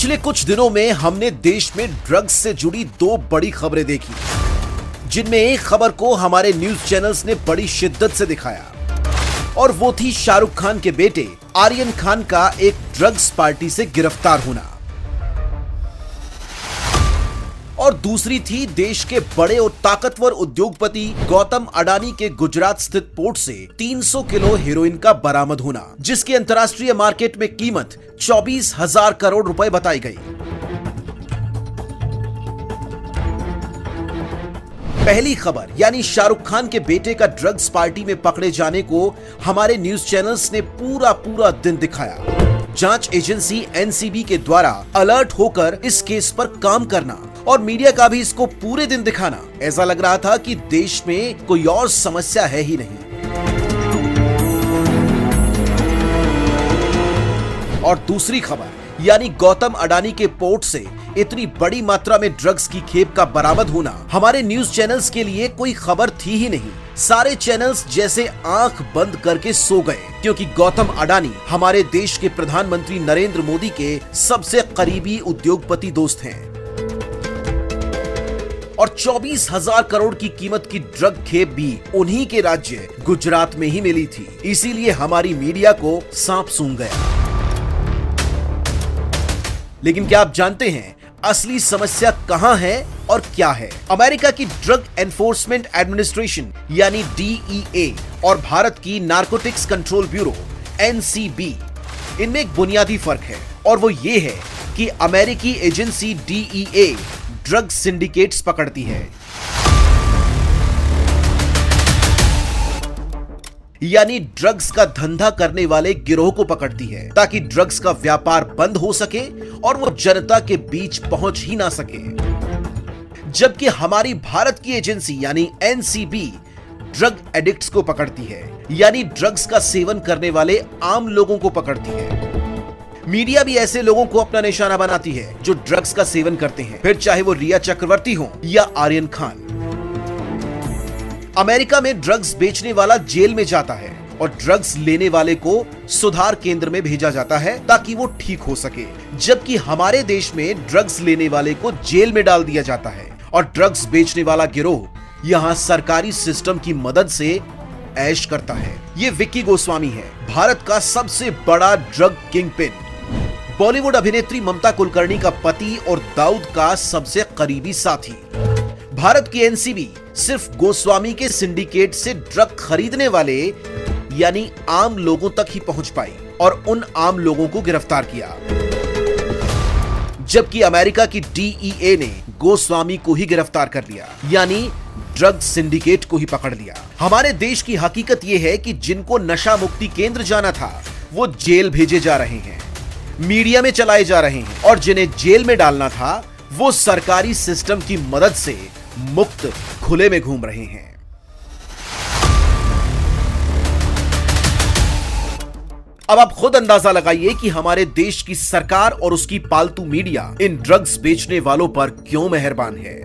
पिछले कुछ दिनों में हमने देश में ड्रग्स से जुड़ी दो बड़ी खबरें देखी, जिनमें एक खबर को हमारे न्यूज चैनल्स ने बड़ी शिद्दत से दिखाया और वो थी शाहरुख खान के बेटे आर्यन खान का एक ड्रग्स पार्टी से गिरफ्तार होना, और दूसरी थी देश के बड़े और ताकतवर उद्योगपति गौतम अडानी के गुजरात स्थित पोर्ट से 300 किलो हेरोइन का बरामद होना, जिसकी अंतर्राष्ट्रीय मार्केट में कीमत 24,000 करोड़ रुपए बताई गई। पहली खबर यानी शाहरुख खान के बेटे का ड्रग्स पार्टी में पकड़े जाने को हमारे न्यूज चैनल्स ने पूरा दिन दिखाया। जांच एजेंसी एनसीबी के द्वारा अलर्ट होकर इस केस पर काम करना और मीडिया का भी इसको पूरे दिन दिखाना, ऐसा लग रहा था कि देश में कोई और समस्या है ही नहीं। और दूसरी खबर यानी गौतम अडानी के पोर्ट से इतनी बड़ी मात्रा में ड्रग्स की खेप का बरामद होना हमारे न्यूज चैनल्स के लिए कोई खबर थी ही नहीं। सारे चैनल्स जैसे आंख बंद करके सो गए, क्योंकि गौतम अडानी हमारे देश के प्रधानमंत्री नरेंद्र मोदी के सबसे करीबी उद्योगपति दोस्त हैं और 24,000 करोड़ की कीमत की ड्रग खेप भी उन्हीं के राज्य गुजरात में ही मिली थी। इसीलिए हमारी मीडिया को सांप सूंघ गया। लेकिन क्या आप जानते हैं असली समस्या कहां है और क्या है? अमेरिका की ड्रग एनफोर्समेंट एडमिनिस्ट्रेशन यानी DEA और भारत की नारकोटिक्स कंट्रोल ब्यूरो NCB, इनमें एक बुनियादी फर्क है और वो ये है कि अमेरिकी एजेंसी DEA ड्रग सिंडिकेट्स पकड़ती है, यानी ड्रग्स का धंधा करने वाले गिरोह को पकड़ती है, ताकि ड्रग्स का व्यापार बंद हो सके और वो जनता के बीच पहुंच ही ना सके। जबकि हमारी भारत की एजेंसी यानी NCB ड्रग एडिक्ट्स को पकड़ती है, यानी ड्रग्स का सेवन करने वाले आम लोगों को पकड़ती है। मीडिया भी ऐसे लोगों को अपना निशाना बनाती है जो ड्रग्स का सेवन करते हैं, फिर चाहे वो रिया चक्रवर्ती हो या आर्यन खान। अमेरिका में ड्रग्स बेचने वाला जेल में जाता है और ड्रग्स लेने वाले को सुधार केंद्र में भेजा जाता है ताकि वो ठीक हो सके, जबकि हमारे देश में ड्रग्स लेने वाले को जेल में डाल दिया जाता है और ड्रग्स बेचने वाला गिरोह यहाँ सरकारी सिस्टम की मदद से ऐश करता है। ये विक्की गोस्वामी है, भारत का सबसे बड़ा ड्रग किंगपिन, बॉलीवुड अभिनेत्री ममता कुलकर्णी का पति और दाऊद का सबसे करीबी साथी। भारत की NCB सिर्फ गोस्वामी के सिंडिकेट से ड्रग खरीदने वाले यानी आम लोगों तक ही पहुंच पाई और उन आम लोगों को गिरफ्तार किया, जबकि अमेरिका की DEA ने गोस्वामी को ही गिरफ्तार कर लिया, यानी ड्रग सिंडिकेट को ही पकड़ लिया। हमारे देश की हकीकत यह है कि जिनको नशा मुक्ति केंद्र जाना था वो जेल भेजे जा रहे हैं, मीडिया में चलाए जा रहे हैं, और जिन्हें जेल में डालना था वो सरकारी सिस्टम की मदद से मुक्त खुले में घूम रहे हैं। अब आप खुद अंदाजा लगाइए कि हमारे देश की सरकार और उसकी पालतू मीडिया इन ड्रग्स बेचने वालों पर क्यों मेहरबान है।